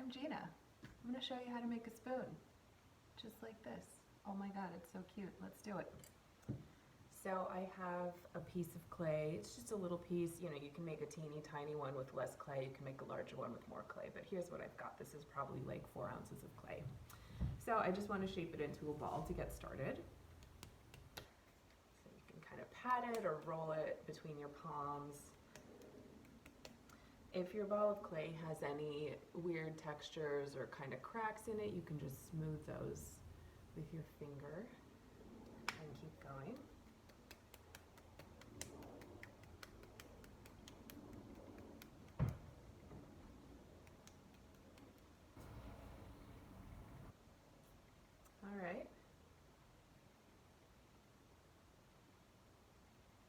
I'm Gina. I'm going to show you how to make a spoon, just like this. Oh my god, it's so cute. Let's do it. So I have a piece of clay. It's just a little piece. You know, you can make a teeny tiny one with less clay. You can make a larger one with more clay. But here's what I've got. This is probably like 4 ounces of clay. So I just want to shape it into a ball to get started. So you can kind of pat it or roll it between your palms. If your ball of clay has any weird textures or kind of cracks in it, you can just smooth those with your finger and keep going. All right.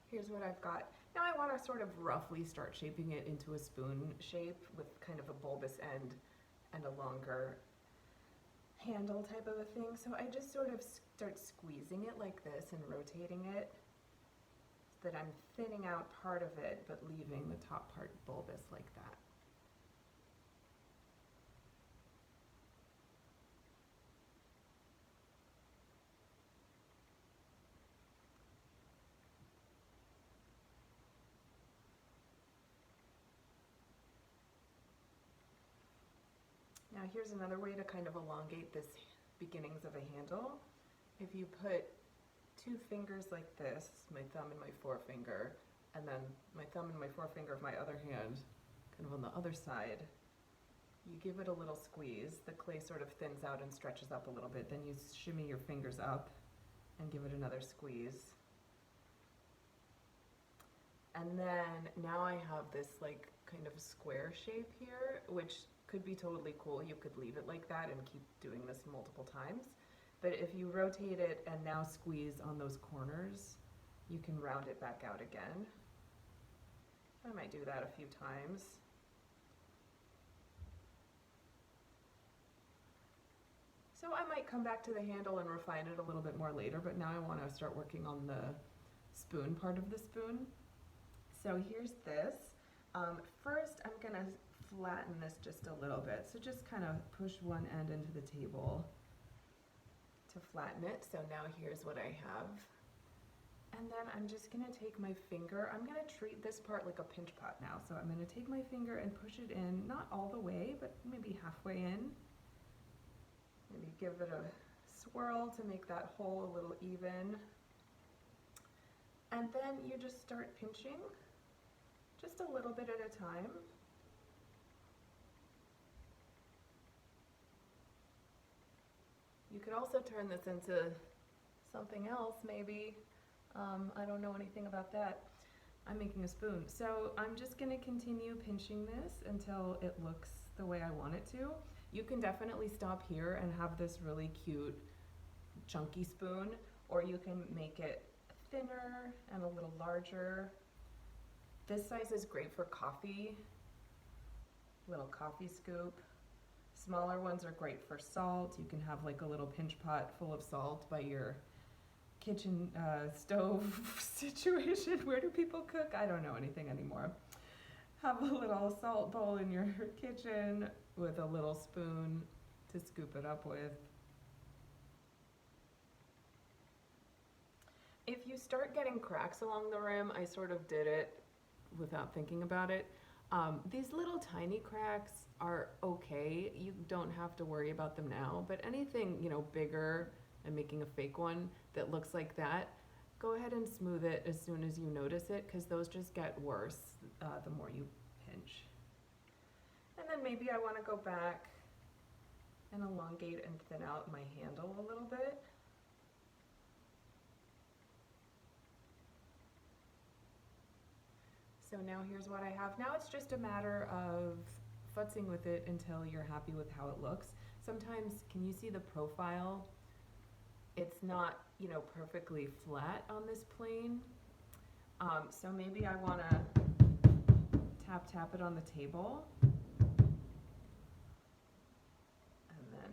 Here's what I've got. Now I want to sort of roughly start shaping it into a spoon shape with kind of a bulbous end and a longer handle type of a thing. So I just sort of start squeezing it like this and rotating it so that I'm thinning out part of it but leaving the top part bulbous like that. Now here's another way to kind of elongate this beginnings of a handle. If you put 2 fingers like this, my thumb and my forefinger, and then my thumb and my forefinger of my other hand kind of on the other side, you give it a little squeeze. The clay sort of thins out and stretches up a little bit. Then you shimmy your fingers up and give it another squeeze. And then now I have this like kind of square shape here, which could be totally cool. You could leave it like that and keep doing this multiple times. But if you rotate it and now squeeze on those corners, you can round it back out again. I might do that a few times. So I might come back to the handle and refine it a little bit more later, but now I want to start working on the spoon part of the spoon. So here's this. First I'm going to flatten this just a little bit. So just kind of push one end into the table to flatten it. So now here's what I have. And then I'm just going to take my finger. I'm going to treat this part like a pinch pot now. So I'm going to take my finger and push it in, not all the way, but maybe halfway in. Maybe give it a swirl to make that hole a little even. And then you just start pinching, just a little bit at a time. You could also turn this into something else, maybe. I don't know anything about that. I'm making a spoon. So I'm just going to continue pinching this until it looks the way I want it to. You can definitely stop here and have this really cute, chunky spoon, or you can make it thinner and a little larger. This size is great for coffee, little coffee scoop. Smaller ones are great for salt. You can have like a little pinch pot full of salt by your kitchen stove situation. Where do people cook? I don't know anything anymore. Have a little salt bowl in your kitchen with a little spoon to scoop it up with. If you start getting cracks along the rim, I sort of did it without thinking about it. These little tiny cracks are okay. You don't have to worry about them now, but anything, you know, bigger, I'm making a fake one that looks like that, go ahead and smooth it as soon as you notice it, because those just get worse the more you pinch. And then maybe I want to go back and elongate and thin out my handle a little bit. So now here's what I have. Now it's just a matter of futzing with it until you're happy with how it looks. Sometimes, can you see the profile? It's not, you know, perfectly flat on this plane. So maybe I want to tap it on the table. And then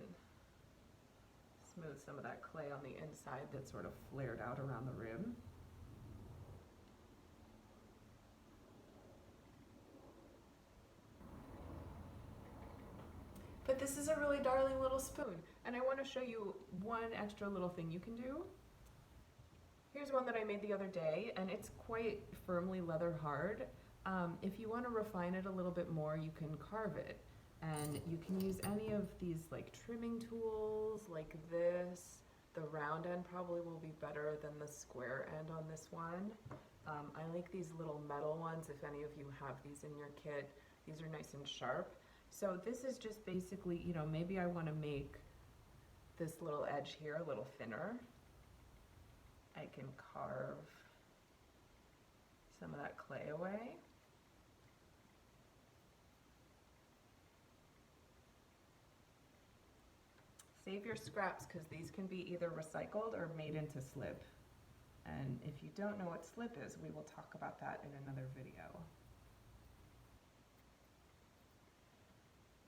smooth some of that clay on the inside that sort of flared out around the rim. For But this is a really darling little spoon, and I want to show you one extra little thing you can do. Here's one that I made the other day, and it's quite firmly leather hard. If you want to refine it a little bit more, you can carve it. And you can use any of these like trimming tools like this. The round end probably will be better than the square end on this one. I like these little metal ones if any of you have these in your kit. These are nice and sharp. So this is just basically, you know, maybe I want to make this little edge here a little thinner. I can carve some of that clay away. Save your scraps because these can be either recycled or made into slip. And if you don't know what slip is, we will talk about that in another video.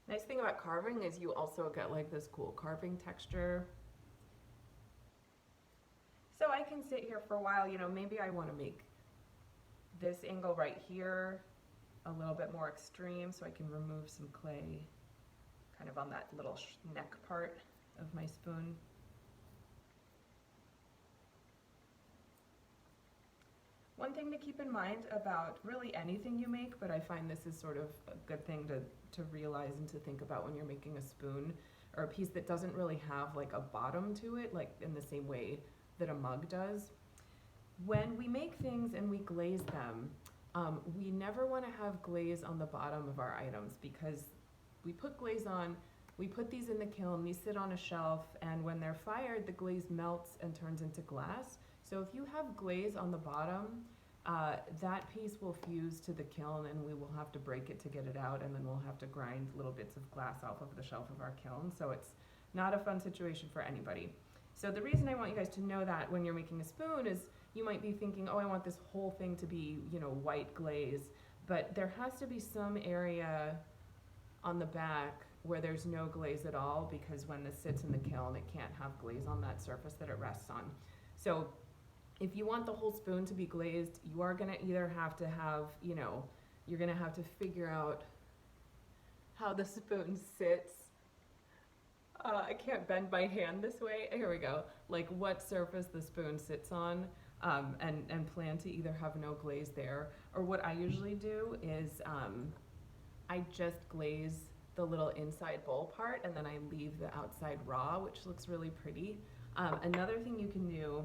Nice thing about carving is you also get like this cool carving texture. So I can sit here for a while, you know, maybe I want to make this angle right here a little bit more extreme so I can remove some clay kind of on that little neck part of my spoon. One thing to keep in mind about really anything you make, but I find this is sort of a good thing to realize and to think about when you're making a spoon or a piece that doesn't really have like a bottom to it, like in the same way that a mug does. When we make things and we glaze them, we never want to have glaze on the bottom of our items because we put glaze on, we put these in the kiln, these sit on a shelf, and when they're fired, the glaze melts and turns into glass. So if you have glaze on the bottom, that piece will fuse to the kiln and we will have to break it to get it out, and then we'll have to grind little bits of glass off of the shelf of our kiln. So it's not a fun situation for anybody. So the reason I want you guys to know that when you're making a spoon is you might be thinking, oh, I want this whole thing to be, you know, white glaze, but there has to be some area on the back where there's no glaze at all, because when this sits in the kiln, it can't have glaze on that surface that it rests on. So if you want the whole spoon to be glazed, you are gonna either have to have, you know, you're gonna have to figure out how the spoon sits. I can't bend my hand this way. Here we go. Like what surface the spoon sits on, and plan to either have no glaze there, or what I usually do is I just glaze the little inside bowl part and then I leave the outside raw, which looks really pretty. Another thing you can do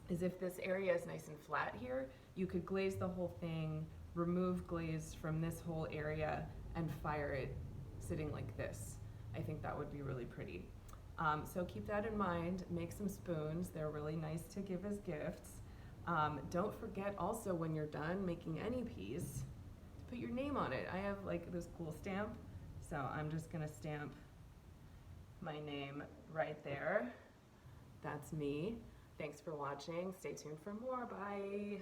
is if this area is nice and flat here, you could glaze the whole thing, remove glaze from this whole area, and fire it sitting like this. I think that would be really pretty. So keep that in mind. Make some spoons. They're really nice to give as gifts. Don't forget also when you're done making any piece to put your name on it. I have like this cool stamp, so I'm just gonna stamp my name right there. That's me. Thanks for watching. Stay tuned for more. Bye.